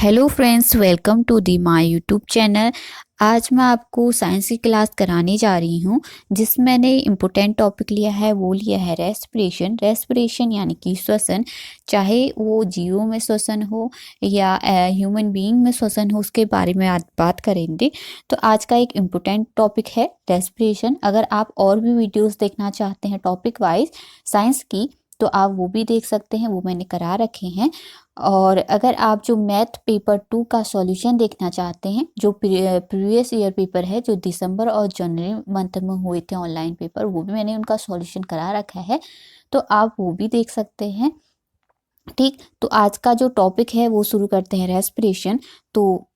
Hello friends, welcome to the my YouTube channel. आज मैं आपको साइंस की क्लास कराने जा रही हूँ, जिसमें मैंने इम्पोर्टेंट टॉपिक लिया है। वो लिया है रेस्पिरेशन यानी कि श्वसन। चाहे वो जीवों में श्वसन हो या ह्यूमन बीइंग में श्वसन हो, उसके बारे में आज बात करेंगे। तो आज का एक इम्पोर्टेंट टॉपिक है रेस्पिरेशन। अगर आप और भी वीडियोस देखना चाहते हैं टॉपिक वाइज साइंस की, तो आप वो भी देख सकते हैं, वो मैंने करा रखे हैं। और अगर आप जो मैथ पेपर 2 का सॉल्यूशन देखना चाहते हैं, जो प्रीवियस ईयर पेपर है, जो दिसंबर और जनवरी मंथ में हुए थे ऑनलाइन पेपर, वो भी मैंने उनका सॉल्यूशन करा रखा है, तो आप वो भी देख सकते हैं। ठीक, तो आज का जो टॉपिक है वो शुरू करते हैं, रेस्पिरेशन। तो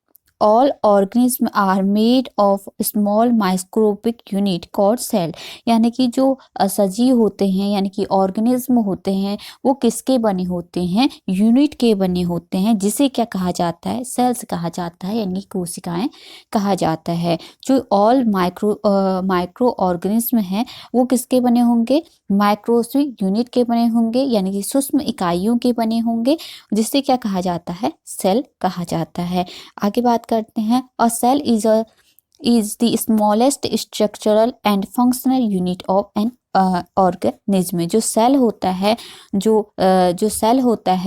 all organism are made of small microscopic unit called cell. यानी कि जो सजीव होते हैं, यानी कि ऑर्गेनिज्म होते हैं, वो किसके बने होते हैं? यूनिट के बने होते हैं, जिसे क्या कहा जाता है? सेल्स कहा जाता है, यानी कोशिकाएं कहा जाता है। जो ऑल माइक्रो ऑर्गेनिज्म है, वो किसके बने होंगे? माइक्रोस्कोपिक यूनिट के बने होंगे, यानी कि सूक्ष्म इकाइयों के बने होंगे, जिसे क्या कहा जाता है? सेल कहा जाता है। आगे बात करते हैं। A cell is the smallest structural and functional unit of an organism. जो सेल होता है, जो सेल होता है,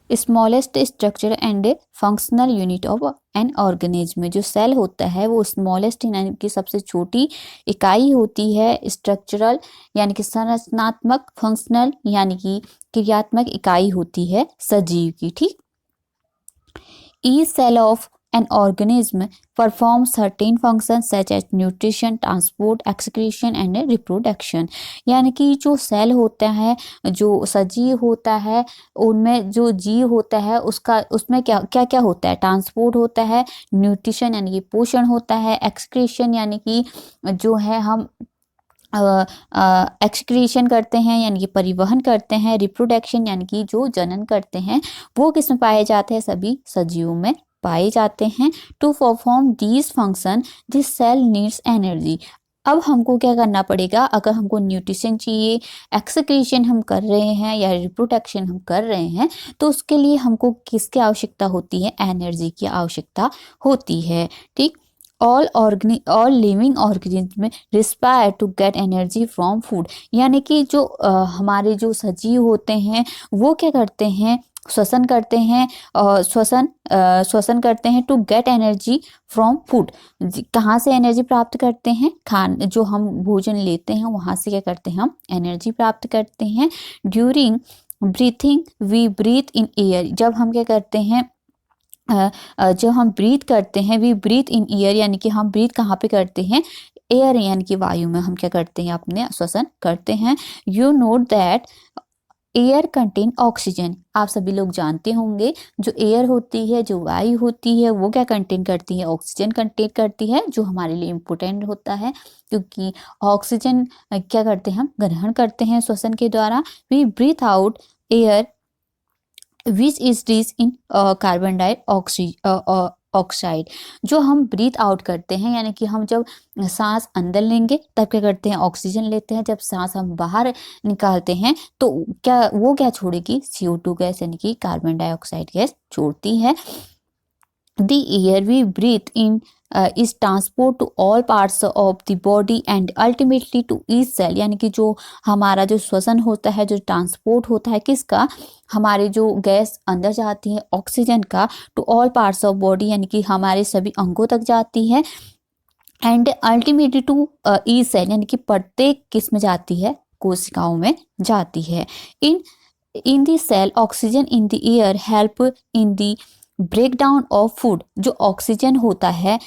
smallest structure and functional unit of an organism. जो सेल होता है वो स्मॉलेस्ट यानी कि सबसे छोटी इकाई होती है, स्ट्रक्चरल यानी कि संरचनात्मक, फंक्शनल यानी कि क्रियात्मक इकाई होती है सजीव की। ठीक, each cell of an organism performs certain functions such as nutrition, transport, excretion and reproduction। यानी कि जो सेल होता है, जो सजीव होता है, उनमें जो जीव होता है उसका उसमें क्या क्या क्या होता है? ट्रांसपोर्ट होता है, न्यूट्रिशन यानी कि पोषण होता है, एक्सक्रीशन यानी कि जो है हम एक्सक्रीशन करते हैं, यानी कि परिवहन करते हैं, रिप्रोडक्शन यानी कि जो जनन करते हैं, वो किस में पाए जाते हैं? सभी सजीवों में पाए जाते हैं। To perform these function this cell needs energy. अब हमको क्या करना पड़ेगा? अगर हमको न्यूट्रिशन चाहिए, एक्सक्रीशन हम कर रहे हैं या रिप्रोडक्शन हम कर रहे हैं, तो उसके लिए हमको किसकी आवश्यकता होती है? एनर्जी की आवश्यकता होती है। ठीक, all living organism respire to get energy from food. यानी कि जो हमारे जो सजीव होते हैं, वो क्या करते हैं? श्वसन करते हैं, और श्वसन करते हैं to get energy from food. कहाँ से एनर्जी प्राप्त करते हैं? जो हम भोजन लेते हैं, वहाँ से क्या करते हैं? हम एनर्जी प्राप्त करते हैं। During breathing we breathe in air. जब हम क्या करते हैं, जब हम ब्रीथ करते हैं, वी ब्रीथ इन एयर, यानी कि हम ब्रीथ कहाँ पे करते हैं? एयर यानी कि वायु में हम क्या करते हैं? अपने श्वसन करते हैं। You note that air contain oxygen. आप सभी लोग जानते होंगे, जो एयर होती है, जो वायु होती है, वो क्या कंटेन करती है? ऑक्सीजन कंटेन करती है, जो हमारे लिए इम्पोर्टेंट होता है, क्योंकि ऑक्सीजन क्या करते हैं? हम ग्रहण करते हैं श्वसन के द्वारा। We breathe out air which is rich in carbon dioxide. जो हम ब्रीथ आउट करते हैं, यानी कि हम जब सांस अंदर लेंगे तब क्या करते हैं? ऑक्सीजन लेते हैं। जब सांस हम बाहर निकालते हैं, तो क्या छोड़ेगी? CO2 गैस, यानी कि कार्बन डाइऑक्साइड गैस छोड़ती है। The air we breathe in is transport to all parts of the body and ultimately to each cell। यानी कि जो हमारा जो श्वसन होता है, जो ट्रांसपोर्ट होता है, किसका? हमारे जो गैस अंदर जाती है ऑक्सीजन का, to all parts of body, यानी कि हमारे सभी अंगों तक जाती है। And ultimately to each cell, यानी कि प्रत्येक किस में जाती है? कोशिकाओं में जाती है। In the cell oxygen in the air help in the break down of food. जो ऑक्सीजन होता है,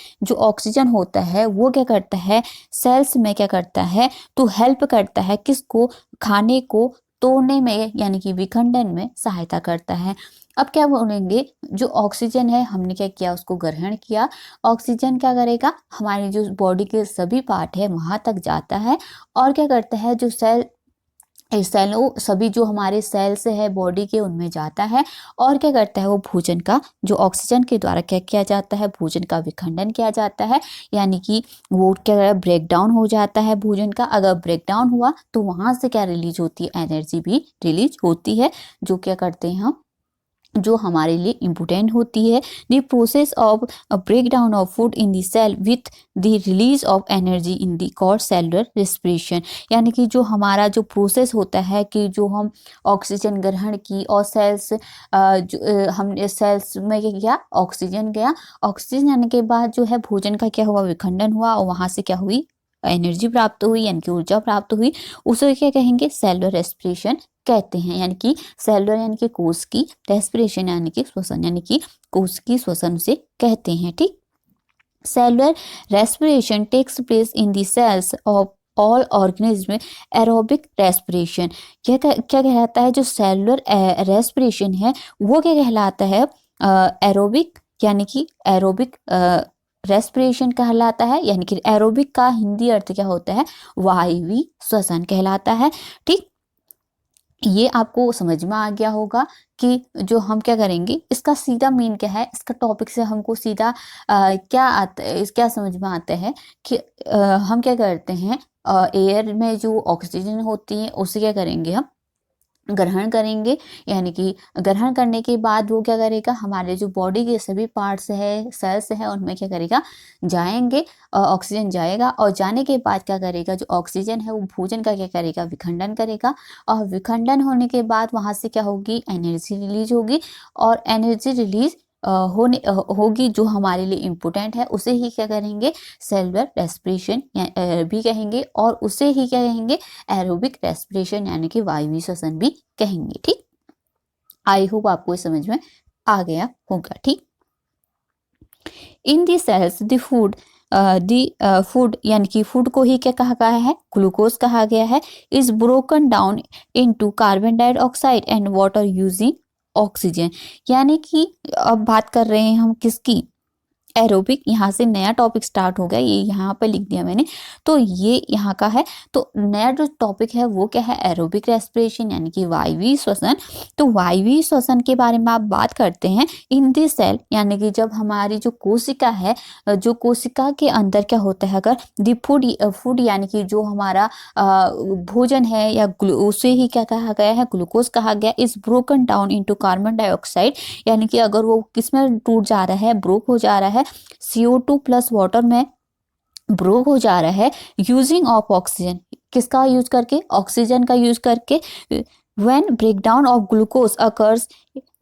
वो क्या करता है? सेल्स में क्या करता है? तो हेल्प करता है किसको? खाने को तोड़ने में, यानी कि विखंडन में सहायता करता है। अब क्या बोलेंगे? जो ऑक्सीजन है, हमने क्या किया? उसको ग्रहण किया। ऑक्सीजन क्या करेगा? हमारी जो बॉडी के सभी पार्ट है वहां तक जाता है, और क्या करता है? जो सेलों, सभी जो हमारे सेल्स है बॉडी के, उनमें जाता है, और क्या करता है? वो भोजन का, जो ऑक्सीजन के द्वारा क्या किया जाता है? भोजन का विखंडन किया जाता है, यानी कि वो क्या ब्रेक डाउन हो जाता है भोजन का। अगर ब्रेक डाउन हुआ तो वहां से क्या रिलीज होती है? एनर्जी भी रिलीज होती है, जो क्या करते हैं हम? जो हमारे लिए इम्पोर्टेंट होती है। The process of break down of food in the cell with the release of energy in the called cellular respiration, यानी कि जो हमारा जो प्रोसेस होता है कि जो हम ऑक्सीजन ग्रहण की और सेल्स हमने सेल्स में क्या किया, ऑक्सीजन गया, ऑक्सीजन आने के बाद जो है भोजन का क्या हुआ, विखंडन हुआ और वहाँ से क्या हुई, एनर्जी प्राप्त हुई यानी कि ऊर्जा प्राप्त हुई, उसे क्या कहेंगे, सेलुलर रेस्पिरेशन कहते हैं। यानी कि सेलुलर यानी कि कोश की, रेस्पिरेशन यानी कि श्वसन, यानी कि कोश की श्वसन से कहते हैं। ठीक, cellular respiration takes place in the cells of all organism aerobic respiration. क्या कहलाता है, जो सेलुलर रेस्पिरेशन है वो क्या कहलाता है, एरोबिक, यानी कि एरोबिक रेस्पिरेशन कहलाता है, यानी कि एरोबिक का हिंदी अर्थ क्या होता है, वायवीय श्वसन कहलाता है। ठीक, ये आपको समझ में आ गया होगा कि जो हम क्या करेंगे, इसका सीधा मीन क्या है, इसका टॉपिक से हमको सीधा क्या आता है, क्या समझ में आता है कि हम क्या करते हैं, एयर में जो ऑक्सीजन होती है उसे क्या करेंगे, हम ग्रहण करेंगे, यानी कि ग्रहण करने के बाद वो क्या करेगा, हमारे जो बॉडी के सभी पार्ट्स है, सेल्स है, उनमें क्या करेगा, जाएंगे, ऑक्सीजन जाएगा और जाने के बाद क्या करेगा, जो ऑक्सीजन है वो भोजन का क्या करेगा, विखंडन करेगा और विखंडन होने के बाद वहाँ से क्या होगी, एनर्जी रिलीज होगी और एनर्जी रिलीज होगी जो हमारे लिए इम्पोर्टेंट है, उसे ही क्या करेंगे, सेलुलर रेस्पिरेशन भी कहेंगे और उसे ही क्या कहेंगे, एरोबिक रेस्पिरेशन यानी कि वायवीय श्वसन भी कहेंगे। ठीक, आई होप आपको समझ में आ गया होगा। ठीक, इन दी सेल्स द फूड फूड यानी कि फूड को ही क्या कहा गया है, ग्लूकोज कहा गया है, is broken down into carbon dioxide and water using oxygen. यानी कि अब बात कर रहे हैं हम किसकी, एरोबिक, यहाँ से नया टॉपिक स्टार्ट हो गया, ये यहाँ पे लिख दिया मैंने, तो ये यहाँ का है। तो नया जो टॉपिक है वो क्या है, एरोबिक रेस्पिरेशन यानी कि वायवीय श्वसन। तो वायवीय श्वसन के बारे में आप बात करते हैं इन दी सेल, यानी कि जब हमारी जो कोशिका है, जो कोशिका के अंदर क्या होता है, अगर दी फूड यानी कि जो हमारा भोजन है या उसे ही क्या कहा गया है, ग्लूकोज कहा गया, is broken down into carbon dioxide, यानी कि अगर वो किस में टूट जा रहा है, ब्रोक हो जा रहा है, CO2 प्लस वाटर में ब्रोक हो जा रहा है, यूजिंग ऑफ ऑक्सीजन, किसका यूज करके, ऑक्सीजन का यूज करके। When breakdown of glucose occurs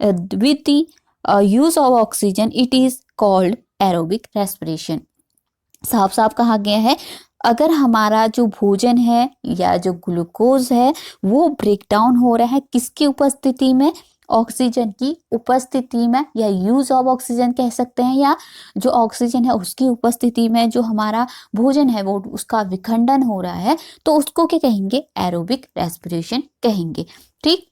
with the use of oxygen it is called aerobic respiration. साफ साफ कहा गया है, अगर हमारा जो भोजन है या जो ग्लूकोज है वो ब्रेकडाउन हो रहा है किसकी उपस्थिति में, ऑक्सीजन की उपस्थिति में, या यूज ऑफ ऑक्सीजन कह सकते हैं, या जो ऑक्सीजन है उसकी उपस्थिति में जो हमारा भोजन है वो उसका विखंडन हो रहा है, तो उसको क्या कहेंगे, एरोबिक रेस्पिरेशन कहेंगे। ठीक,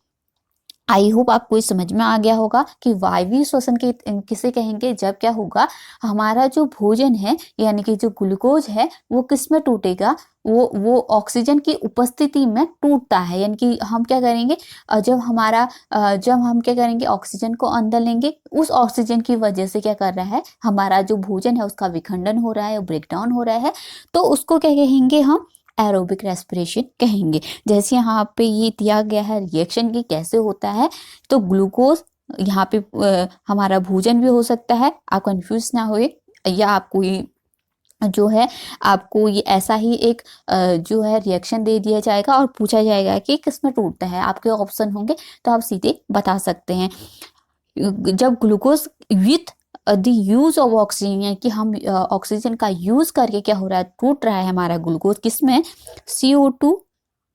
आई होप आपको समझ में आ गया होगा कि वायवीय श्वसन के किसे कहेंगे, जब क्या होगा, हमारा जो भोजन है यानी कि जो ग्लूकोज है वो किस में टूटेगा, वो ऑक्सीजन की उपस्थिति में टूटता है। यानी कि हम क्या करेंगे, जब हम क्या करेंगे, ऑक्सीजन को अंदर लेंगे, उस ऑक्सीजन की वजह से क्या कर रहा है, हमारा जो भोजन है उसका विखंडन हो रहा है, ब्रेकडाउन हो रहा है, तो उसको क्या कहेंगे, हम एरोबिक रेस्पिरेशन कहेंगे। जैसे यहाँ पे ये दिया गया है रिएक्शन की कैसे होता है, तो ग्लूकोज यहाँ पे हमारा भोजन भी हो सकता है, आप कंफ्यूज ना होए, या आपको ये जो है आपको ये ऐसा ही एक जो है रिएक्शन दे दिया जाएगा और पूछा जाएगा कि किसमें टूटता है, आपके ऑप्शन होंगे तो आप सीधे बता सकते हैं। जब glucose with the use of oxygen, यानी कि हम ऑक्सीजन का यूज करके क्या हो रहा है, टूट रहा है हमारा ग्लूकोज किसमें, CO2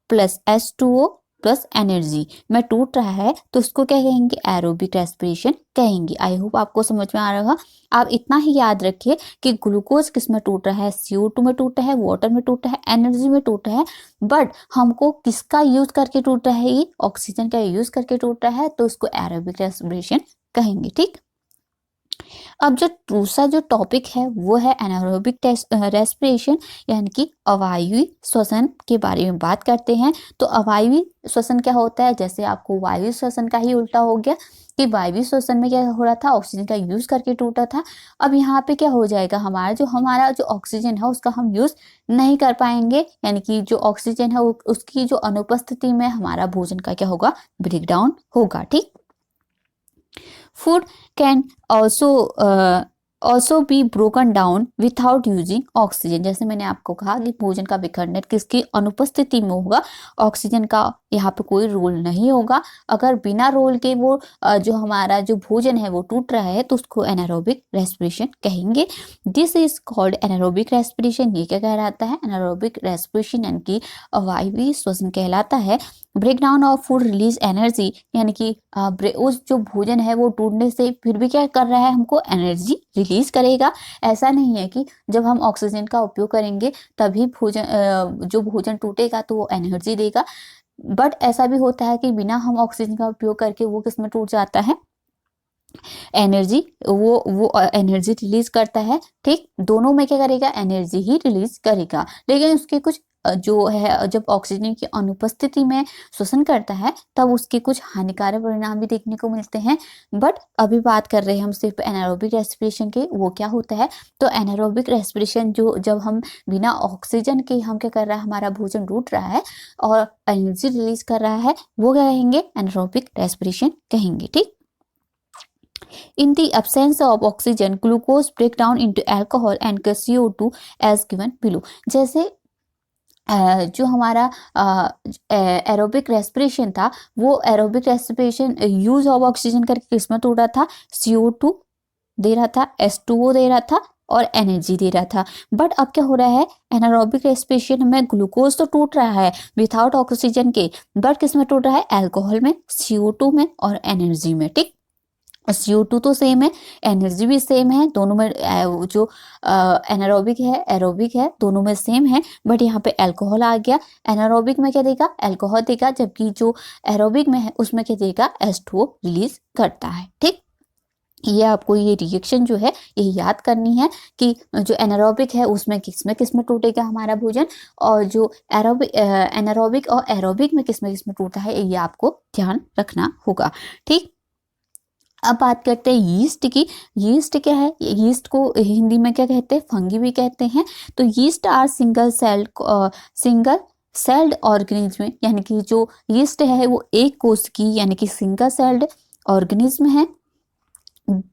plus H2O plus energy में टूट रहा है, तो उसको क्या कहेंगे, एरोबिक रेस्पिरेशन कहेंगे। आई होप आपको समझ में आ रहा होगा। आप इतना ही याद रखिए कि ग्लूकोज किस में टूट रहा है, CO2 में टूट रहा है, वाटर में टूट रहा है, एनर्जी में टूट रहा है, बट हमको किसका यूज करके टूट रहा है, ये ऑक्सीजन का यूज करके टूट रहा है, तो उसको एरोबिक रेस्पिरेशन कहेंगे। ठीक, अब जो दूसरा जो टॉपिक है वो है एनारोबिक रेस्पिरेशन, यानी कि अवायवीय श्वसन के बारे में बात करते हैं। तो अवायवीय श्वसन क्या होता है, जैसे आपको वायवीय श्वसन का ही उल्टा हो गया कि वायवीय श्वसन में क्या हो रहा था, ऑक्सीजन का यूज करके टूटा था। अब यहाँ पे क्या हो जाएगा, हमारा जो ऑक्सीजन है उसका हम यूज नहीं कर पाएंगे, यानी कि जो ऑक्सीजन है उसकी जो अनुपस्थिति में हमारा भोजन का क्या होगा, ब्रेकडाउन होगा। ठीक, food can also be broken down without using oxygen. जैसे मैंने आपको कहा कि भोजन का विखंडन किसकी अनुपस्थिति में होगा, ऑक्सीजन का यहाँ पे कोई रोल नहीं होगा। अगर बिना रोल के वो जो हमारा जो भोजन है वो टूट रहा है तो उसको एनारोबिक रेस्पिरेशन कहेंगे। This is called anaerobic respiration. ये क्या कहलाता है, एनारोबिक रेस्पिरेशन यानी कि अवायवीय श्वसन कहलाता है। Break down of food release energy, यानी कि उस जो भोजन है वो टूटने से फिर भी क्या कर रहा है, हमको एनर्जी रिलीज करेगा। ऐसा नहीं है कि जब हम ऑक्सीजन का उपयोग करेंगे तभी जो भोजन टूटेगा तो वो एनर्जी देगा, बट ऐसा भी होता है कि बिना हम ऑक्सीजन का उपयोग करके वो किस में टूट जाता है, एनर्जी, वो एनर्जी रिलीज करता है। ठीक, दोनों में क्या करेगा, एनर्जी ही रिलीज करेगा। लेकिन उसके कुछ जो है, जब ऑक्सीजन की अनुपस्थिति में श्वसन करता है तब उसके कुछ हानिकारक परिणाम भी देखने को मिलते हैं। बट अभी बात कर रहे हैं हम सिर्फ एनारोबिक रेस्पिरेशन के, वो क्या होता है, तो एनारोबिक रेस्पिरेशन जो जब हम बिना ऑक्सीजन के हम क्या कर रहा है, हमारा भोजन टूट रहा है और एनर्जी रिलीज कर रहा है, वो क्या कहेंगे, एनारोबिक रेस्पिरेशन कहेंगे। ठीक, in the absence of oxygen, glucose break down into alcohol and CO2 as given below। जैसे जो हमारा एरोबिक रेस्पिरेशन था, वो aerobic respiration use of oxygen करके किसमें तोड़ा था, CO2 दे रहा था, H2O दे रहा था और एनर्जी दे रहा था। बट अब क्या हो रहा है, एनारोबिक रेस्पिरेशन में ग्लूकोज तो टूट रहा है विदाउट ऑक्सीजन के, बट किसमें टूट रहा है, अल्कोहल में, CO2 में और एनर्जी में। ठीक, CO2 तो सेम है, एनर्जी भी सेम है, दोनों में जो एनारोबिक है एरोबिक है दोनों में सेम है, बट यहाँ पे अल्कोहल आ गया। एनारोबिक में क्या देगा, अल्कोहल देगा, जबकि जो एरोबिक में है उसमें क्या देगा, H2O रिलीज करता है। ठीक, ये आपको ये रिएक्शन जो है ये याद करनी है कि जो एनारोबिक है उसमें किसमें टूटेगा हमारा भोजन, और जो एनारोबिक और एरोबिक में किसमें टूटता है, ये आपको ध्यान रखना होगा। ठीक, अब बात करते हैं यीस्ट की। यीस्ट क्या है, यीस्ट को हिंदी में क्या कहते हैं, फंगी भी कहते हैं। तो yeast are single celled organism, यानी कि जो यीस्ट है वो एक कोष की यानी कि सिंगल सेल्ड ऑर्गेनिज्म है।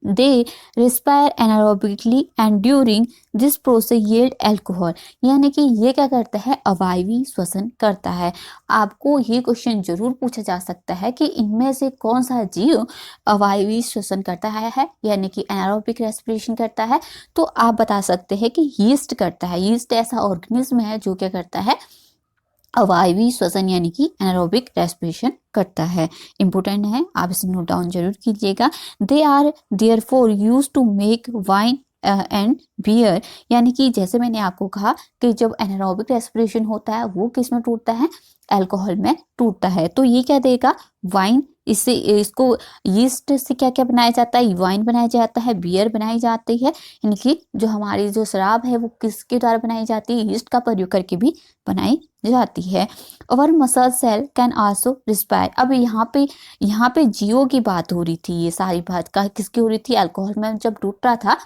They respire anaerobically and during this process yield alcohol, यानी कि ये क्या करता है, अवायवीय श्वसन करता है। आपको ये क्वेश्चन जरूर पूछा जा सकता है कि इनमें से कौन सा जीव अवायवीय श्वसन करता है यानी कि एनारोबिक रेस्पिरेशन करता है, तो आप बता सकते हैं कि यीस्ट करता है। यीस्ट ऐसा ऑर्गेनिज्म है जो क्या करता है, अवायवीय श्वसन यानी कि एनारोबिक रेस्पिरेशन करता है। इंपोर्टेंट है, आप इसे नोट डाउन जरूर कीजिएगा। They are therefore used to make wine and beer, यानी कि जैसे मैंने आपको कहा कि जब एनारोबिक रेस्पिरेशन होता है वो किस में टूटता है, अल्कोहल में टूटता है। तो ये क्या देगा, वाइन, इसको यीस्ट से क्या क्या बनाया जाता है, वाइन बनाया जाता है, बियर बनाई जाती है, यानी कि जो हमारी जो शराब है वो किसके द्वारा बनाई जाती है, यीस्ट का प्रयोग करके भी बनाई जाती है। और muscle cell can also respire. अब यहाँ पे जीवों की बात हो रही थी, ये सारी बात का किसकी हो रही थी, अल्कोहल में जब टूट रहा था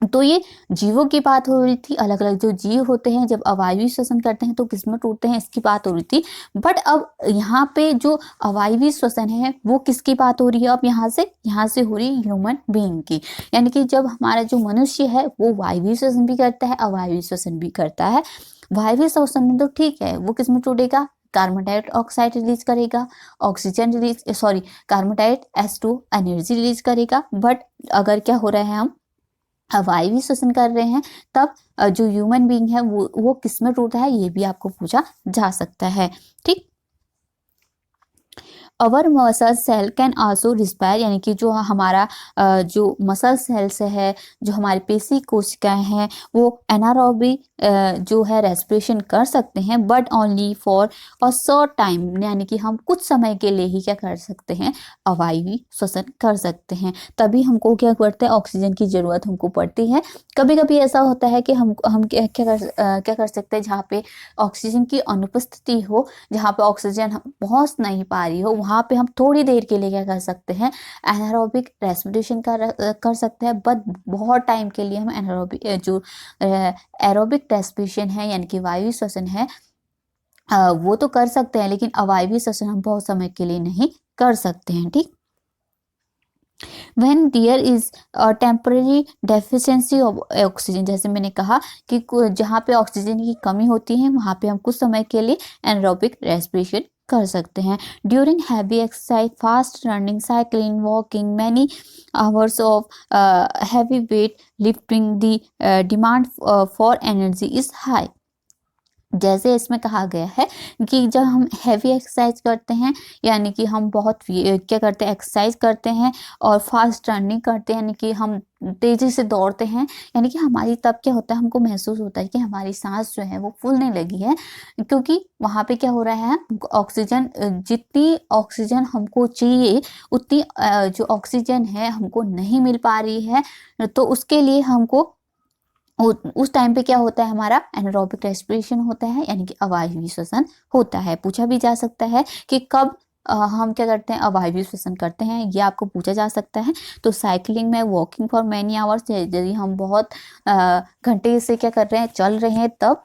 तो ये जीवों की बात हो रही थी। अलग अलग जो जीव होते हैं जब अवायवीय श्वसन करते हैं तो किसमें टूटते हैं, इसकी बात हो रही थी। बट अब यहाँ पे जो अवायवीय श्वसन है वो किसकी बात हो रही है, अब यहाँ से हो रही है ह्यूमन बीइंग की, यानी कि जब हमारा जो मनुष्य है वो वायवीय श्वसन भी करता है, अवायवीय श्वसन भी करता है। वायवीय श्वसन में तो ठीक है, वो किसमें टूटेगा, कार्बन डाइऑक्साइड रिलीज करेगा, oxygen release, sorry, carbon dioxide H2 energy release करेगा। बट अगर क्या हो रहा है, हम अवायवीय श्वसन कर रहे हैं, तब जो ह्यूमन बीइंग है वो किसमें टूटता है, ये भी आपको पूछा जा सकता है। ठीक, our muscle cell can also respire, यानी कि जो हमारा जो मसल सेल्स है, जो हमारी पेशी कोशिकाएं हैं, वो एनारोबिक जो है रेस्पिरेशन कर सकते हैं, but only for a short time, यानी कि हम कुछ समय के लिए ही क्या कर सकते हैं, अवायवीय श्वसन कर सकते हैं। तभी हमको क्या करते हैं, ऑक्सीजन की जरूरत हमको पड़ती है। कभी कभी ऐसा होता है कि हम क्या कर सकते हैं, जहाँ पे ऑक्सीजन की अनुपस्थिति हो, जहाँ पे ऑक्सीजन पहुंच नहीं पा रही हो, वहाँ पे हम थोड़ी देर के लिए क्या कर सकते हैं, एनारोबिक रेस्पिरेशन कर सकते हैं। बट बहुत टाइम के लिए हम एनारोबिक जो एरोबिक रेस्पिरेशन है यानी कि वायु श्वसन है वो तो कर सकते हैं, लेकिन अवायवीय श्वसन हम बहुत समय के लिए नहीं कर सकते हैं। ठीक, when there is temporary deficiency of oxygen, जैसे मैंने कहा कि जहाँ पे ऑक्सीजन की कमी होती है वहाँ पे हम कुछ समय के लिए एनारोबिक रेस्पिरेशन कर सकते हैं। During heavy exercise, fast running, cycling, walking, many hours of heavy weight lifting, the demand for energy is high. जैसे इसमें कहा गया है कि जब हम हैवी एक्सरसाइज करते हैं, यानी कि हम बहुत क्या करते हैं, एक्सरसाइज करते हैं और फास्ट रनिंग करते हैं, यानी कि हम तेजी से दौड़ते हैं, यानी कि हमारी तब क्या होता है, हमको महसूस होता है कि हमारी सांस जो है वो फूलने लगी है, क्योंकि वहाँ पे क्या हो रहा है, ऑक्सीजन जितनी ऑक्सीजन हमको चाहिए उतनी जो ऑक्सीजन है हमको नहीं मिल पा रही है, तो उसके लिए हमको उस टाइम पे क्या होता है, हमारा एनारोबिक रेस्पिरेशन होता है, यानी कि अवायवीय श्वसन होता है। पूछा भी जा सकता है कि कब हम क्या करते हैं, अवायवीय श्वसन करते हैं, ये आपको पूछा जा सकता है। तो साइकिलिंग में, वॉकिंग फॉर मैनी आवर्स, यदि हम बहुत घंटे से क्या कर रहे हैं, चल रहे हैं, तब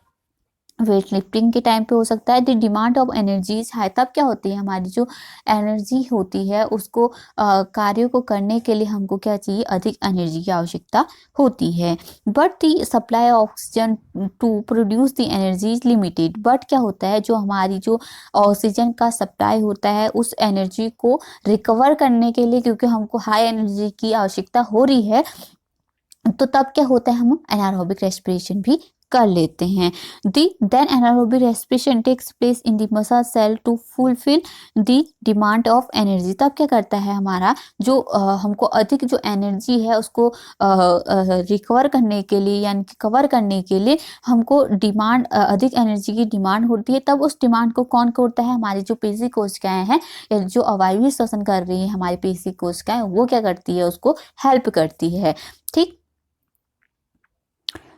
वेट लिफ्टिंग के टाइम पे हो सकता है। The demand of energies high, तब क्या होती है, हमारी जो एनर्जी होती है उसको कार्यों को करने के लिए हमको क्या चाहिए, अधिक एनर्जी की आवश्यकता होती है। But the supply of oxygen to produce the energy is limited, but क्या होता है, जो हमारी जो ऑक्सीजन का सप्लाई होता है उस एनर्जी को रिकवर करने के लिए, क्योंकि हमको हाई एनर्जी की आवश्यकता हो रही है, तो तब क्या होता है, हम एनारोबिक रेस्पिरेशन भी कर लेते हैं। Then anaerobic respiration takes place in the muscle cell to fulfil the demand of energy, तब क्या करता है, हमारा जो हमको अधिक जो एनर्जी है उसको रिकवर करने के लिए, यानी कि कवर करने के लिए हमको डिमांड अधिक एनर्जी की डिमांड होती है, तब उस डिमांड को कौन करता है, हमारी जो पेशी कोशिकाएं हैं, या जो अवायवीय श्वसन कर रही है हमारी पेशी कोशिकाएं, वो क्या करती है, उसको हेल्प करती है। ठीक।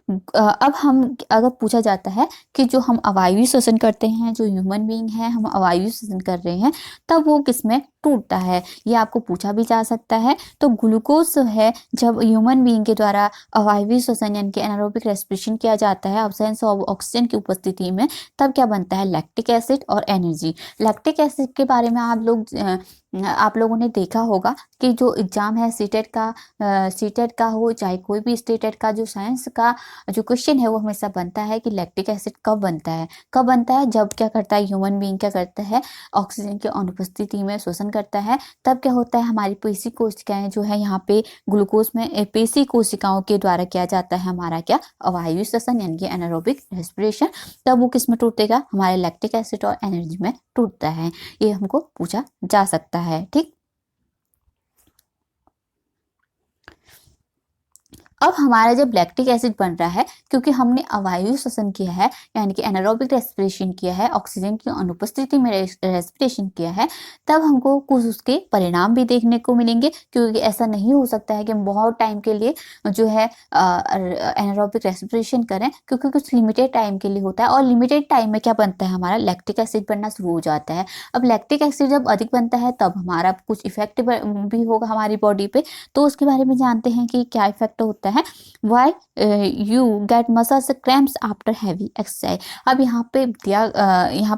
अब हम, अगर पूछा जाता है कि जो हम अवायवीय श्वसन करते हैं, जो ह्यूमन बीइंग है, हम अवायवीय श्वसन कर रहे हैं, तब वो किसमें टूटता है, ये आपको पूछा भी जा सकता है। तो ग्लूकोज जो है, जब ह्यूमन बीइंग के द्वारा अवायवीय श्वसन यानी कि एनारोबिक रेस्पिरेशन किया जाता है अब्सेंस ऑफ ऑक्सीजन की उपस्थिति में, तब क्या बनता है, लैक्टिक एसिड और एनर्जी। लैक्टिक एसिड के बारे में आप लोगों ने देखा होगा कि जो एग्जाम है सीटेट का हो, चाहे कोई भी स्टेटेट का, जो साइंस का जो क्वेश्चन है वो हमेशा बनता है कि लैक्टिक एसिड कब बनता है, जब क्या करता है, ह्यूमन बीइंग क्या करता है, ऑक्सीजन की अनुपस्थिति में श्वसन करता है, तब क्या होता है, हमारी पेशी कोशिकाएं जो है, यहाँ पे ग्लूकोज में पेशी कोशिकाओं के द्वारा किया जाता है हमारा क्या, अवायवीय श्वसन यानी कि एनारोबिक रेस्पिरेशन, तब वो किस में टूटेगा, हमारे लैक्टिक एसिड और एनर्जी में टूटता है। ये हमको पूछा जा सकता है। ठीक। अब हमारा जब लैक्टिक एसिड बन रहा है, क्योंकि हमने अवायवीय श्वसन किया है, यानी कि एनारोबिक रेस्पिरेशन किया है, ऑक्सीजन की अनुपस्थिति में रेस्पिरेशन किया है, तब हमको कुछ उसके परिणाम भी देखने को मिलेंगे, क्योंकि ऐसा नहीं हो सकता है कि हम बहुत टाइम के लिए जो है एनारोबिक रेस्पिरेशन करें, क्योंकि कुछ लिमिटेड टाइम के लिए होता है, और लिमिटेड टाइम में क्या बनता है, हमारा लैक्टिक एसिड बनना शुरू हो जाता है। अब लैक्टिक एसिड जब अधिक बनता है, तब हमारा कुछ इफेक्ट भी होगा हमारी बॉडी पे, तो उसके बारे में जानते हैं कि क्या इफेक्ट होता है। Why you get muscle cramps after heavy exercise। अब यहाँ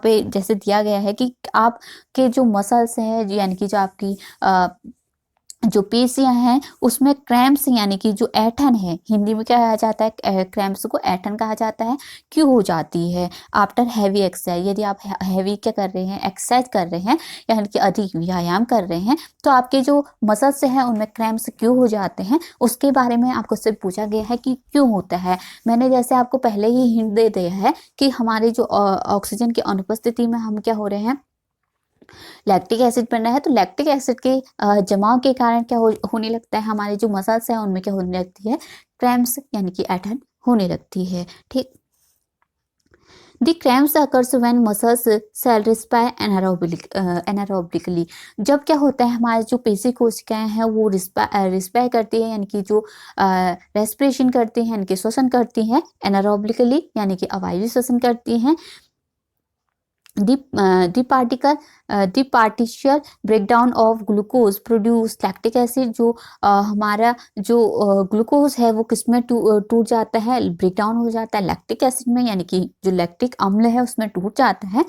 पे जैसे दिया गया है कि आपके जो मसल्स है, यानी कि जो आपकी जो पेशियां हैं उसमें क्रैम्प्स, यानी कि जो ऐंठन है, हिंदी में क्या कहा जाता है, क्रैम्प्स को ऐंठन कहा जाता है, क्यों हो जाती है, आफ्टर हैवी एक्सरसाइज। यदि आप हैवी क्या कर रहे हैं, एक्सरसाइज कर रहे हैं, यानी कि अधिक व्यायाम कर रहे हैं, तो आपके जो मसल्स हैं उनमें क्रैम्प्स क्यों हो जाते हैं, उसके बारे में आपको सिर्फ पूछा गया है कि क्यों होता है। मैंने जैसे आपको पहले ही हिंट दे दिया है कि हमारे जो ऑक्सीजन की अनुपस्थिति में हम क्या हो रहे हैं, लैक्टिक एसिड बन रहा है, तो लैक्टिक एसिड के जमाव के कारण क्या होने लगता है, हमारे जो मसल्स हैं उनमें क्या होने लगती है, क्रैम्प्स यानी कि ऐंठन होने लगती है। ठीक। The cramps occurs when muscles cell respire anaerobically। जब क्या होता है, हमारे जो पेशी कोशिकाएं हैं वो रिस्पायर करती है, यानी कि जो रेस्पिरेशन करती हैं, यानी कि श्वसन करती हैं, एनारोबिकली यानी कि अवायवीय श्वसन करती हैं। The partial breakdown of glucose produce lactic acid। जो हमारा जो ग्लूकोज है वो किसमें टूट जाता है, ब्रेकडाउन हो जाता है लैक्टिक एसिड में, यानी कि जो लैक्टिक अम्ल है उसमें टूट जाता है।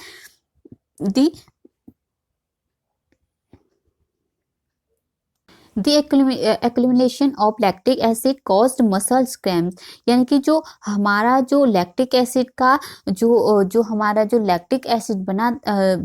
The accumulation of lactic acid caused muscles cramps, यानी कि जो हमारा जो लैक्टिक एसिड का जो हमारा जो लैक्टिक एसिड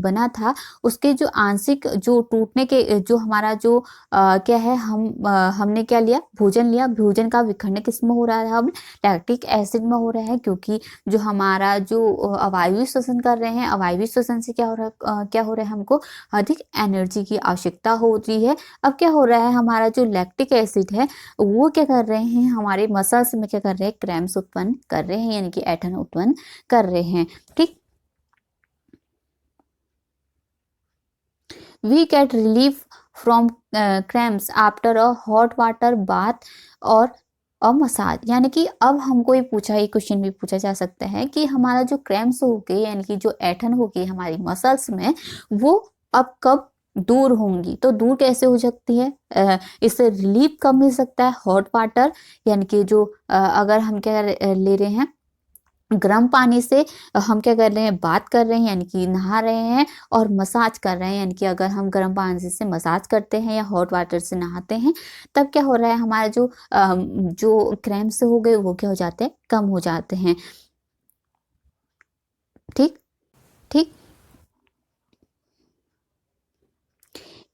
बना था, उसके जो आंशिक जो टूटने के जो हमारा जो क्या है, हमने क्या लिया, भोजन लिया, भोजन का विखंडन किसमें हो रहा है, हम लैक्टिक एसिड में हो रहा है, क्योंकि जो हमारा जो अवायवीय श्वसन कर रहे हैं, अवायवीय श्वसन से क्या हो रहा है, हमको अधिक एनर्जी की आवश्यकता होती है। अब क्या हो रहा है, हमारा जो लैक्टिक एसिड है वो क्या कर रहे हैं, हमारे मसल्स में क्या कर रहे हैं, क्रैम्प्स उत्पन्न कर रहे हैं, यानी कि ऐंठन उत्पन्न कर रहे हैं। ठीक, we get relief from cramps after a hot water bath और मसाज, यानी कि अब हमको ये क्वेश्चन भी पूछा जा सकता है कि हमारा जो क्रैम्प्स हो गए, यानी कि जो ऐंठन हो गई हमारी मसल्स में, वो अब कब दूर होंगी, तो दूर कैसे हो सकती है, इससे रिलीफ कब मिल सकता है, हॉट वाटर, यानी कि जो अगर हम क्या ले रहे हैं, गर्म पानी से हम क्या कर रहे हैं, बात कर रहे हैं, यानी कि नहा रहे हैं, और मसाज कर रहे हैं, यानी कि अगर हम गर्म पानी से मसाज करते हैं या हॉट वाटर से नहाते हैं, तब क्या हो रहा है, हमारा जो क्रैम्प्स हो गए वो क्या हो जाते हैं, कम हो जाते हैं। ठीक ठीक,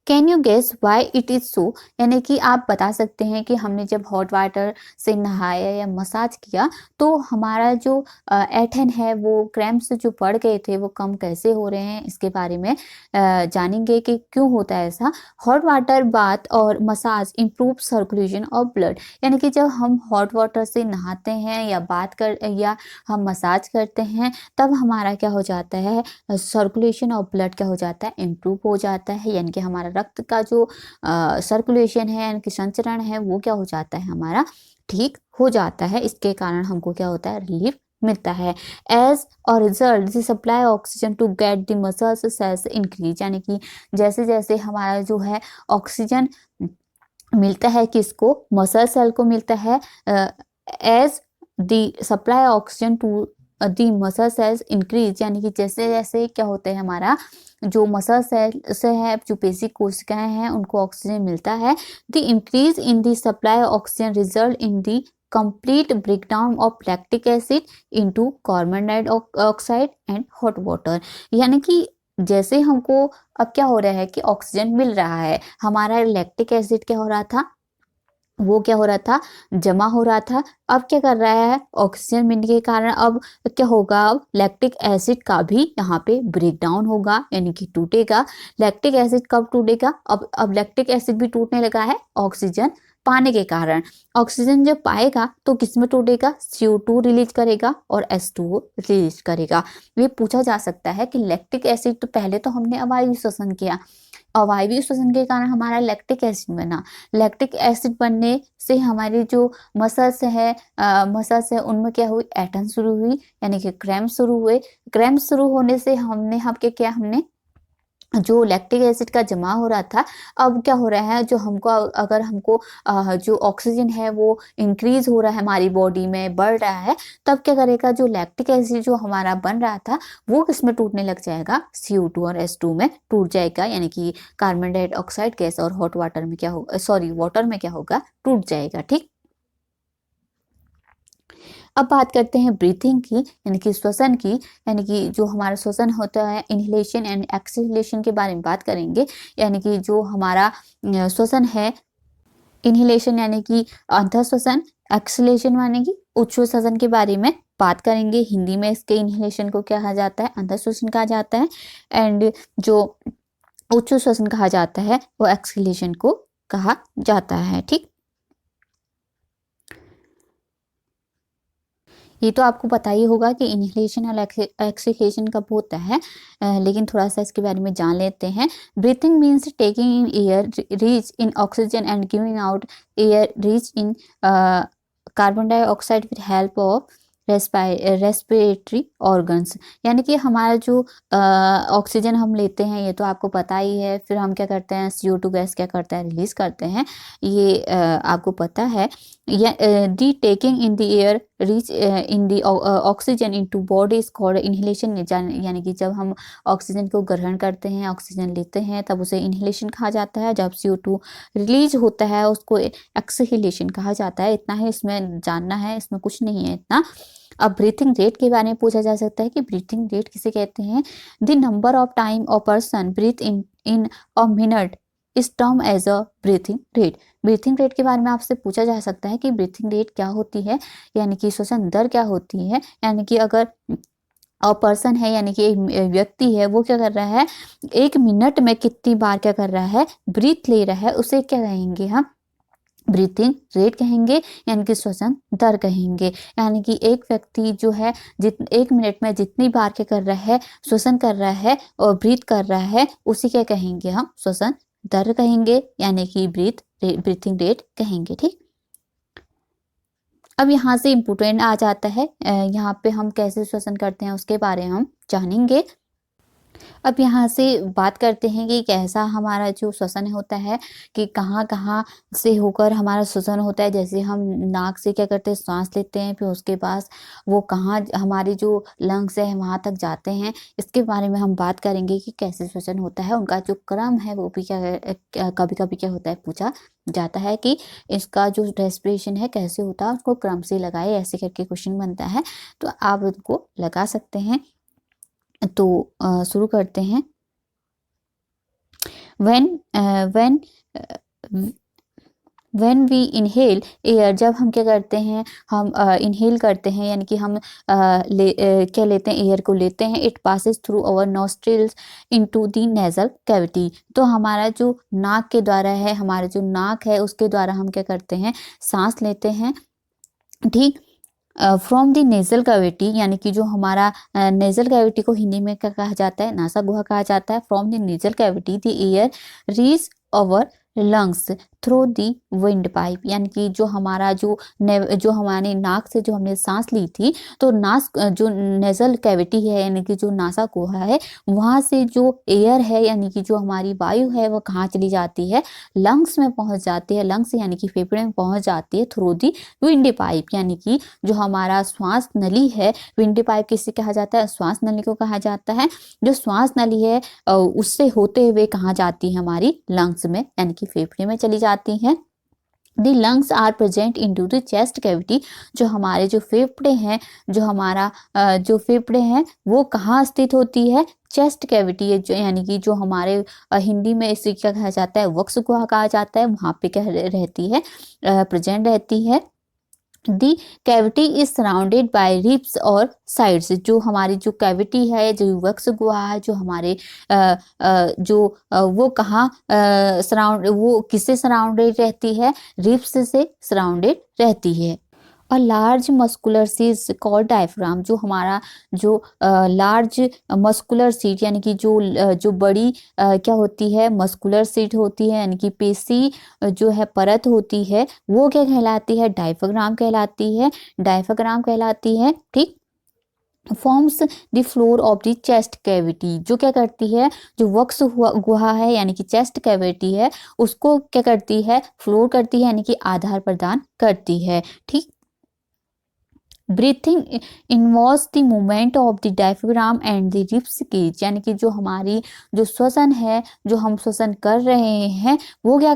can you guess why it is so, यानी कि आप बता सकते हैं कि हमने जब हॉट वाटर से नहाया या मसाज किया तो हमारा जो ऐंठन है, वो क्रैम्प्स जो पड़ गए थे वो कम कैसे हो रहे हैं, इसके बारे में जानेंगे कि क्यों होता है ऐसा। हॉट वाटर बाथ और massage improve circulation of blood, यानी कि जब हम हॉट वाटर से नहाते हैं या हम मसाज करते हैं, तब हमारा क्या हो जाता है, सर्कुलेशन ऑफ ब्लड क्या हो जाता है, इम्प्रूव हो जाता है, यानी कि हमारा रक्त का जो सर्कुलेशन है, यानी कि संचरण है, वो क्या हो जाता है, हमारा ठीक हो जाता है। इसके कारण हमको क्या होता है, रिलीफ मिलता है। एज और result the supply oxygen to get the muscles cells increase, यानी कि जैसे जैसे हमारा जो है ऑक्सीजन मिलता है, किसको, मसल सेल को मिलता है, as the supply oxygen to the muscle cells increase, यानी कि जैसे जैसे क्या होता है, हमारा जो मसल सेल से है, जो पेशी कोशिकाएं हैं, उनको ऑक्सीजन मिलता है, the increase in the supply oxygen result in the complete breakdown of lactic acid into carbon dioxide and hot water, यानी कि जैसे हमको अब क्या हो रहा है कि ऑक्सीजन मिल रहा है, हमारा लैक्टिक एसिड क्या हो रहा था, वो क्या हो रहा था, जमा हो रहा था। अब क्या कर रहा है, ऑक्सीजन मिलने के कारण अब क्या होगा, अब लैक्टिक एसिड का भी यहाँ पे ब्रेक डाउन होगा, यानी कि टूटेगा। लैक्टिक एसिड कब टूटेगा, अब लैक्टिक एसिड भी टूटने लगा है ऑक्सीजन पाने के कारण। ऑक्सीजन जब पाएगा तो किसमें टूटेगा, CO2 रिलीज करेगा और H2O रिलीज करेगा। ये पूछा जा सकता है कि लैक्टिक एसिड तो पहले तो हमने अवायवीय श्वसन किया, अवायवीय श्वसन के कारण हमारा लैक्टिक एसिड बना, लैक्टिक एसिड बनने से हमारी जो मसल्स है उनमें क्या हुई, ऐंठन शुरू हुई, यानी कि क्रैम्प शुरू हुए। क्रैम्प शुरू होने से हमने जो लैक्टिक एसिड का जमा हो रहा था, अब क्या हो रहा है, जो हमको अगर हमको जो ऑक्सीजन है वो इंक्रीज हो रहा है, हमारी बॉडी में बढ़ रहा है, तब क्या करेगा, जो लैक्टिक एसिड जो हमारा बन रहा था वो किसमें टूटने लग जाएगा, CO2 और H2 में टूट जाएगा, यानी कि कार्बन डाइऑक्साइड गैस और हॉट वाटर में क्या होगा, वाटर में क्या होगा, टूट जाएगा। ठीक, अब बात करते हैं ब्रीथिंग की, यानी कि श्वसन की, यानी कि जो हमारा श्वसन होता है, इनहेलेशन एंड एक्सहेलेशन के बारे में बात करेंगे, यानी कि जो हमारा श्वसन है, इनहेलेशन यानी कि अंतः श्वसन, एक्सहेलेशन यानी कि उच्च श्वसन के बारे में बात करेंगे। हिंदी में इसके इनहेलेशन को क्या कहा जाता है, अंतः श्वसन कहा जाता है, एंड जो उच्च श्वसन कहा जाता है वो एक्सहेलेशन को कहा जाता है। ठीक, ये तो आपको पता ही होगा कि इनहेलेशन और एक्सहेलेशन कब होता है, लेकिन थोड़ा सा इसके बारे में जान लेते हैं। Breathing means taking in air rich in oxygen and giving out air rich in carbon dioxide with help of respiratory organs, यानी कि हमारा जो ऑक्सीजन हम लेते हैं, ये तो आपको पता ही है, फिर हम क्या करते हैं, CO2 गैस क्या करता है, रिलीज करते हैं, ये आपको पता है। The taking in the air rich in the oxygen into body is called inhalation, यानी कि जब हम ऑक्सीजन को ग्रहण करते हैं, ऑक्सीजन लेते हैं, तब उसे इनहेलेशन कहा जाता है। जब CO2 रिलीज होता है उसको एक्सहेलेशन कहा जाता है। इतना ही इसमें जानना है, इसमें कुछ नहीं है इतना। अब ब्रीथिंग रेट के बारे में पूछा जा सकता है कि ब्रीथिंग रेट किसे कहते हैं। The number of time a person breath in a minute is term as a breathing rate. Breathing rate के बारे में आपसे पूछा जा सकता है कि ब्रीथिंग रेट क्या होती है, यानी कि श्वसन दर क्या होती है। यानी कि अगर पर्सन है, यानी कि एक व्यक्ति है, वो क्या कर रहा है, 1 मिनट में कितनी बार क्या कर रहा है, ब्रीथ ले रहा है, उसे क्या कहेंगे हम, ब्रीथिंग रेट कहेंगे, यानी कि श्वसन दर कहेंगे। यानी कि एक व्यक्ति जो है 1 मिनट में जितनी बार क्या कर रहा है, श्वसन कर रहा है और ब्रीथ कर रहा है, उसी क्या कहेंगे हम, श्वसन दर कहेंगे, यानी कि ब्रीथिंग रेट कहेंगे। ठीक, अब यहाँ से इम्पोर्टेंट आ जाता है, यहाँ पे हम कैसे श्वसन करते हैं उसके बारे में हम जानेंगे। अब यहाँ से बात करते हैं कि कैसा हमारा जो श्वसन होता है, कि कहाँ कहाँ से होकर हमारा श्वसन होता है। जैसे हम नाक से क्या करते हैं, सांस लेते हैं, फिर उसके बाद वो कहाँ हमारे जो लंग्स है वहाँ तक जाते हैं। इसके बारे में हम बात करेंगे कि कैसे श्वसन होता है, उनका जो क्रम है वो भी क्या कभी कभी क्या होता है, पूछा जाता है कि इसका जो रेस्पिरेशन है कैसे होता है, उसको क्रम से लगाए, ऐसे करके क्वेश्चन बनता है, तो आप उनको लगा सकते हैं। तो शुरू करते हैं। व्हेन वी इनहेल एयर, जब हम क्या करते हैं, हम इनहेल करते हैं, यानी कि हम क्या लेते हैं, एयर को लेते हैं। It passes through our nostrils into the nasal cavity, तो हमारा जो नाक के द्वारा है, हमारा जो नाक है उसके द्वारा हम क्या करते हैं, सांस लेते हैं। ठीक, फ्रॉम द नेजल कैविटी, यानी कि जो हमारा नेजल कैविटी को हिंदी में क्या कहा जाता है, नासा गुहा कहा जाता है। From the nasal cavity the air reach our lungs through the wind pipe, यानी कि जो हमारा जो हमारे नाक से जो हमने सांस ली थी, तो जो नेजल कैविटी है, यानी कि जो नासा गुहा है, वहाँ से जो एयर है, यानी कि जो हमारी वायु है, वो कहाँ चली जाती है, लंग्स में पहुँच जाती है। लंग्स यानी कि फेफड़े में पहुँच जाती है थ्रू दी विंड पाइप, यानी कि जो हमारा श्वास नली है, विंड पाइप किसे कहा जाता है, श्वास नली को कहा जाता है। जो श्वास नली है उससे होते हुए कहाँ जाती है, हमारी लंग्स में, यानी कि फेफड़े में चली जाती है। The lungs are present in to the chest cavity, जो हमारे जो फेफड़े हैं, जो हमारा जो फेफड़े हैं वो कहाँ स्थित होती है, चेस्ट कैविटी है, जो यानी कि जो हमारे हिंदी में इसे क्या कहा जाता है, वक्ष गुहा कहा जाता है, वहाँ पे क्या रहती है, प्रेजेंट रहती है। The cavity is surrounded by ribs और साइड्स, जो हमारी जो कैविटी है, जो वक्ष गुहा है, जो हमारे वो कहाँ वो किससे सराउंडेड रहती है, रिब्स से सराउंडेड रहती है। और large muscular seat called diaphragm, जो हमारा जो लार्ज मस्कुलर सीट, यानी कि जो बड़ी क्या होती है, मस्कुलर सीट होती है, यानी कि पेशी जो है परत होती है, वो क्या कहलाती है, डायफ्राम कहलाती है, डायफ्राम कहलाती है। ठीक, forms the floor of the chest cavity, जो क्या करती है, जो वक्ष गुहा है, यानी कि चेस्ट कैविटी है, उसको क्या करती है, फ्लोर करती है, यानी कि आधार प्रदान करती है। ठीक, breathing involves the movement of the diaphragm and the ribs cage, यानी कि जो हमारी जो श्वसन है, जो हम श्वसन कर रहे हैं, वो क्या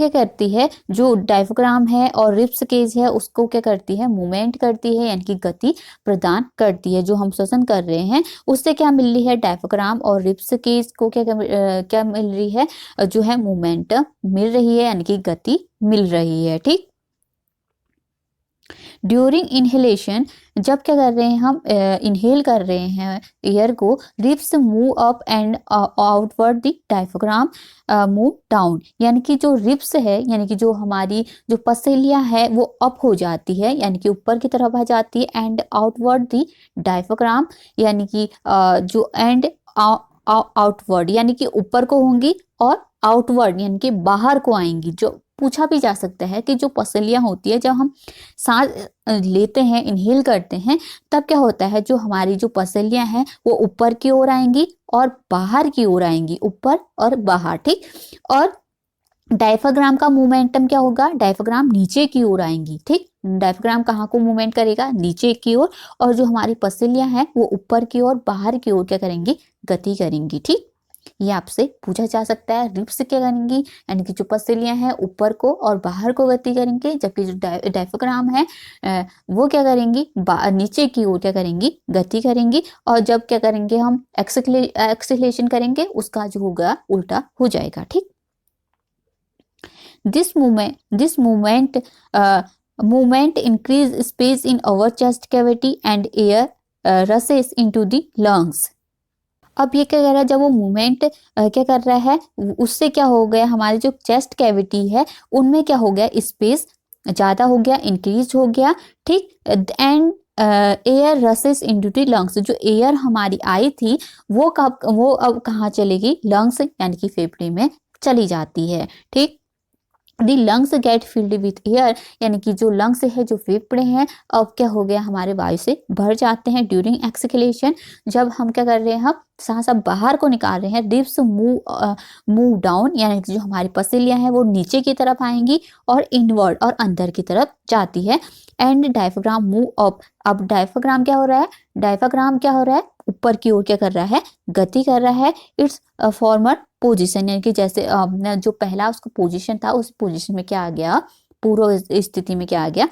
करती है, जो डायफ्राम है और रिब्स केज है, उसको क्या करती है, मूवमेंट करती है, यानी कि गति प्रदान करती है। जो हम श्वसन कर रहे हैं उससे क्या मिल रही है, डायफ्राम और रिब्स केज को क्या मिल रही है, जो है मूवमेंट मिल रही है, यानी कि गति मिल रही है। ठीक, ड्यूरिंग इनहेलेशन, जब क्या कर रहे हैं, हम इनहेल कर रहे हैं एयर को, ribs move up and outward the diaphragm move down, यानी कि जो रिब्स है, यानी कि जो हमारी जो पसलियां है, वो अप हो जाती है, यानी कि ऊपर की तरफ आ जाती है, एंड आउटवर्ड द डायफ्राम, यानी कि जो एंड आउटवर्ड, यानी कि ऊपर को होंगी, और आउटवर्ड यानी कि बाहर को आएंगी। जो पूछा भी जा सकता है कि जो पसलियां होती है, जब हम सांस लेते हैं, इनहेल करते हैं, तब क्या होता है, जो हमारी जो पसलियां हैं वो ऊपर की ओर आएंगी और बाहर की ओर आएंगी, ऊपर और बाहर। ठीक, और डायफ्राम का मोमेंटम क्या होगा, डायफ्राम नीचे की ओर आएंगी। ठीक, डायफ्राम कहाँ को मूवमेंट करेगा, नीचे की ओर, और जो हमारी पसलियां हैं वो ऊपर की ओर, बाहर की ओर क्या करेंगी, गति करेंगी। ठीक, ये आपसे पूछा जा सकता है। रिब्स क्या करेंगी, यानी कि जो पसलियां हैं ऊपर को और बाहर को गति करेंगे, जबकि जो डायफ्राम है वो क्या करेंगी, नीचे की ओर क्या करेंगी, गति करेंगी। और जब क्या करेंगे हम एक्सेलेरेशन करेंगे, उसका जो होगा उल्टा हो जाएगा। ठीक, this movement increase space in our chest cavity and air rushes into the lungs। अब ये क्या कर रहा है, जब वो मूवमेंट क्या कर रहा है, उससे क्या हो गया, हमारी जो चेस्ट कैविटी है उनमें क्या हो गया, स्पेस ज़्यादा हो गया, इंक्रीज हो गया। ठीक, and air रसेस into the lungs, जो एयर हमारी आई थी वो अब कहाँ चलेगी, लंग्स यानी कि फेफड़े में चली जाती है। ठीक, the lungs get filled with air, यानी कि जो लंग्स है, जो फेफड़े हैं, अब क्या हो गया, हमारे वायु से भर जाते हैं ड्यूरिंग एक्सहेलेशन। जब हम क्या कर रहे हैं, हम सांस अब बाहर को निकाल रहे हैं, रिब्स मूव डाउन, यानी कि जो हमारी पसलियां हैं वो नीचे की तरफ आएंगी और इनवर्ड और अंदर की तरफ जाती है। एंड डायफ्राम मूव अप, अब डायफ्राम क्या हो रहा है, डायफ्राम क्या हो रहा है, ऊपर की ओर क्या कर रहा है, गति कर रहा है। इट्स फॉर्मर पोजीशन, यानी कि जैसे जो पहला उसका पोजीशन था, उस पोजीशन में क्या आ गया, पूर्व स्थिति में क्या आ गया,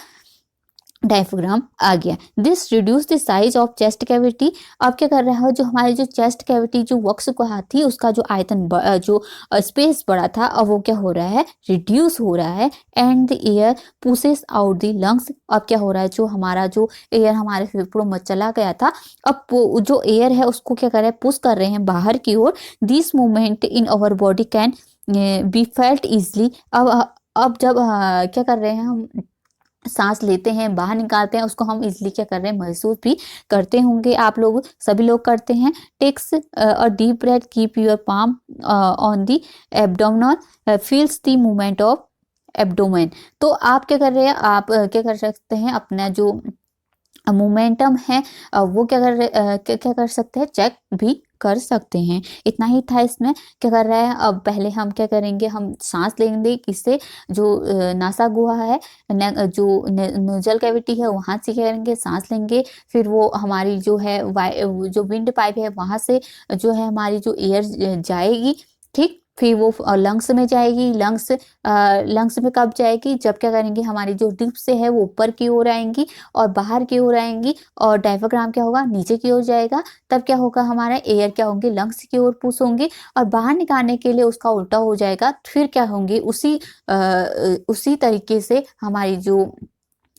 डायफ्राम आ गया। This reduce the size of chest cavity, अब क्या कर रहा है, जो हमारी जो चेस्ट कैविटी जो वक्ष गुहा थी उसका जो आयतन जो स्पेस बड़ा था, अब वो क्या हो रहा है, रिड्यूस हो रहा है। And the air pushes out the lungs, अब क्या हो रहा है, जो हमारा जो एयर हमारे फेफड़ों में चला गया था, अब जो एयर है उसको क्या कर रहे हैं, पुश कर रहे हैं बाहर की ओर। This movement in our body can be felt easily, अब जब क्या कर रहे हैं, हम सांस लेते हैं, बाहर निकालते हैं, उसको हम इजली क्या कर रहे हैं, महसूस भी करते होंगे, आप लोग सभी लोग करते हैं। Takes a deep breath, keep your palm on the abdominal, feels the movement of abdomen. तो आप क्या कर रहे हैं, आप क्या कर सकते हैं, अपना जो मोमेंटम है वो क्या कर सकते हैं, चेक भी कर सकते हैं। इतना ही था इसमें। क्या कर रहा है, अब पहले हम क्या करेंगे, हम सांस लेंगे, किससे, जो नासा गुहा है, जो नोजल कैविटी है, वहाँ से क्या करेंगे, सांस लेंगे। फिर वो हमारी जो है जो विंड पाइप है, वहाँ से जो है हमारी जो एयर जाएगी। ठीक, फिर वो लंग्स में जाएगी। लंग्स में कब जाएगी, जब क्या करेंगे, हमारी जो रिब्स है वो ऊपर की ओर आएंगी और बाहर की ओर आएंगी, और डायफ्राम क्या होगा, नीचे की ओर जाएगा। तब क्या होगा, हमारा एयर क्या होंगे, लंग्स की ओर पुश होंगे, और बाहर निकालने के लिए उसका उल्टा हो जाएगा। फिर क्या होंगे, उसी तरीके से हमारी जो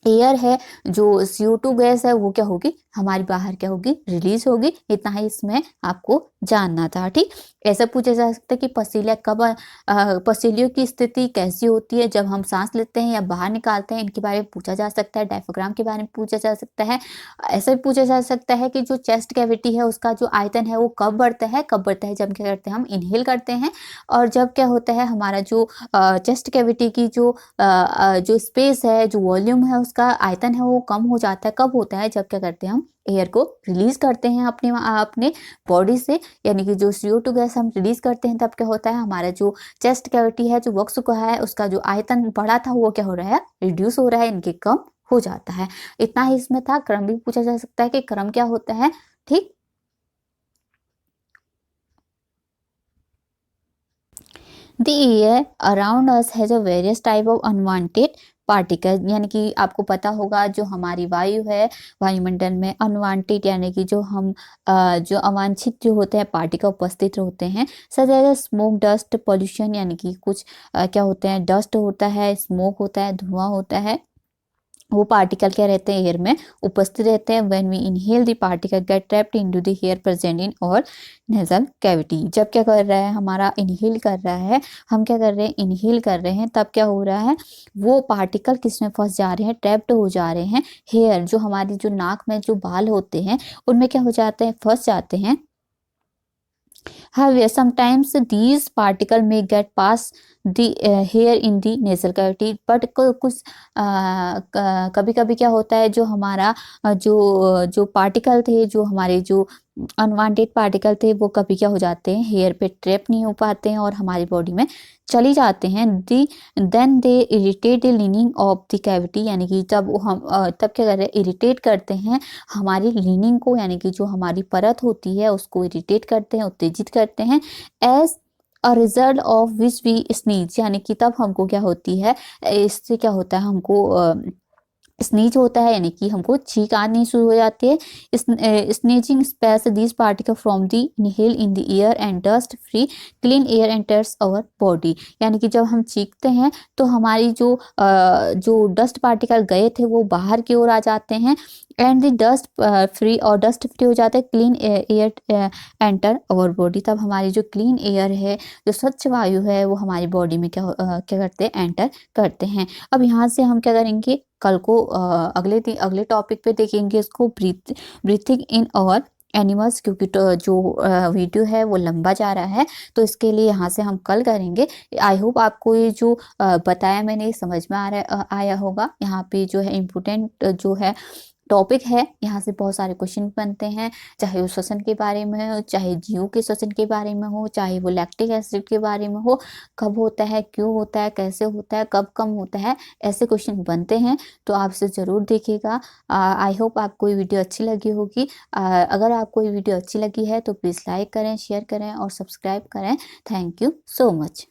एयर है, जो CO2 गैस है, वो क्या होगी, हमारी बाहर क्या होगी, रिलीज होगी। इतना ही इसमें आपको जानना था। ठीक, ऐसा पूछा जा सकता है कि पसीलियों की स्थिति कैसी होती है जब हम सांस लेते हैं या बाहर निकालते हैं, इनके बारे में पूछा जा सकता है। डायफ्राम के बारे में पूछा जा सकता है। ऐसा भी पूछा जा सकता है कि जो चेस्ट कैविटी है उसका जो आयतन है वो कब बढ़ता है, जब क्या करते हैं, हम इनहेल करते हैं। और जब क्या होता है, हमारा जो चेस्ट कैविटी की जो स्पेस है, जो वॉल्यूम है, उसका आयतन है वो कम हो जाता है। कब होता है, जब क्या करते हैं, हम एयर को रिलीज करते हैं अपने बॉडी से, यानी कि जो CO2 गैस हम रिलीज करते हैं, तब क्या होता है, हमारा जो चेस्ट कैविटी है, जो वक्ष गुहा है, उसका जो आयतन बढ़ा था वो क्या हो रहा है, रिड्यूस हो रहा है, इनके कम हो जाता है। इतना ही इसमें था। क्रम भी पूछा जा सकता है कि क्रम क्या होता है। ठीक, The air around us has a various type of unwanted particle, यानी कि आपको पता होगा जो हमारी वायु है, वायुमंडल में अनवांटेड यानी कि जो अवांछित जो होते हैं पार्टिकल उपस्थित होते हैं। Such as smoke, dust, pollution, यानी कि कुछ क्या होते हैं, डस्ट होता है, स्मोक होता है, धुआं होता है, वो पार्टिकल क्या रहते हैं, एयर में उपस्थित रहते हैं। When we inhale the particle get trapped into the air present in our nasal cavity. जब क्या कर रहा है, हमारा इनहेल कर रहा है, हम क्या कर रहे हैं, इनहेल कर रहे हैं, तब क्या हो रहा है, वो पार्टिकल किस में फंस जा रहे हैं, ट्रैप्ड हो जा रहे हैं। हेयर, जो हमारी जो नाक में जो बाल होते हैं उनमें क्या हो जाते हैं, फंस जाते हैं। However, sometimes these particles may get past the hair in the nasal cavity, but कुछ कभी कभी क्या होता है, जो हमारा जो पार्टिकल थे, जो हमारे जो अनवांटेड पार्टिकल थे वो कभी क्या हो जाते हैं, हेयर पे ट्रैप नहीं हो पाते हैं और हमारी बॉडी में चली जाते हैं। Then they irritate the lining of the cavity, यानी कि जब हम तब क्या कर रहे हैं, इरिटेट करते हैं हमारी लिनिंग को, यानी कि जो हमारी परत होती है उसको इरिटेट करते हैं, उत्तेजित करते हैं। As a result of which we sneeze, यानी कि तब हमको क्या होती है, इससे क्या होता है, हमको स्नीज होता है, यानी कि हमको छींक आनी शुरू हो जाती है। Sneezing space this particle from the inhale in the air and dust free clean air enters our body, यानी कि जब हम चीखते हैं तो हमारी जो डस्ट पार्टिकल गए थे वो बाहर की ओर आ जाते हैं एंड द डस्ट फ्री, और डस्ट फ्री हो जाता है, clean air enter our body, तब हमारी जो क्लीन एयर है, जो स्वच्छ वायु है, वो हमारी बॉडी में क्या करते हैं, एंटर करते हैं। अब यहाँ से हम क्या करेंगे, कल को अगले टॉपिक पे देखेंगे इसको, ब्रीथिंग इन और एनिमल्स, क्योंकि जो वीडियो है वो लंबा जा रहा है, तो इसके लिए यहाँ से हम कल करेंगे। आई होप आपको ये जो बताया मैंने समझ में आया होगा। यहाँ पे जो है इम्पोर्टेंट जो है टॉपिक है, यहाँ से बहुत सारे क्वेश्चन बनते हैं, चाहे वो श्वसन के बारे में हो, चाहे जीव के श्वसन के बारे में हो, चाहे वो लैक्टिक एसिड के बारे में हो, कब होता है, क्यों होता है, कैसे होता है, कब कम होता है, ऐसे क्वेश्चन बनते हैं। तो आप इसे ज़रूर देखिएगा। आई होप आपको ये वीडियो अच्छी लगी होगी। अगर आपको ये वीडियो अच्छी लगी है तो प्लीज़ लाइक करें, शेयर करें और सब्सक्राइब करें। Thank you so much.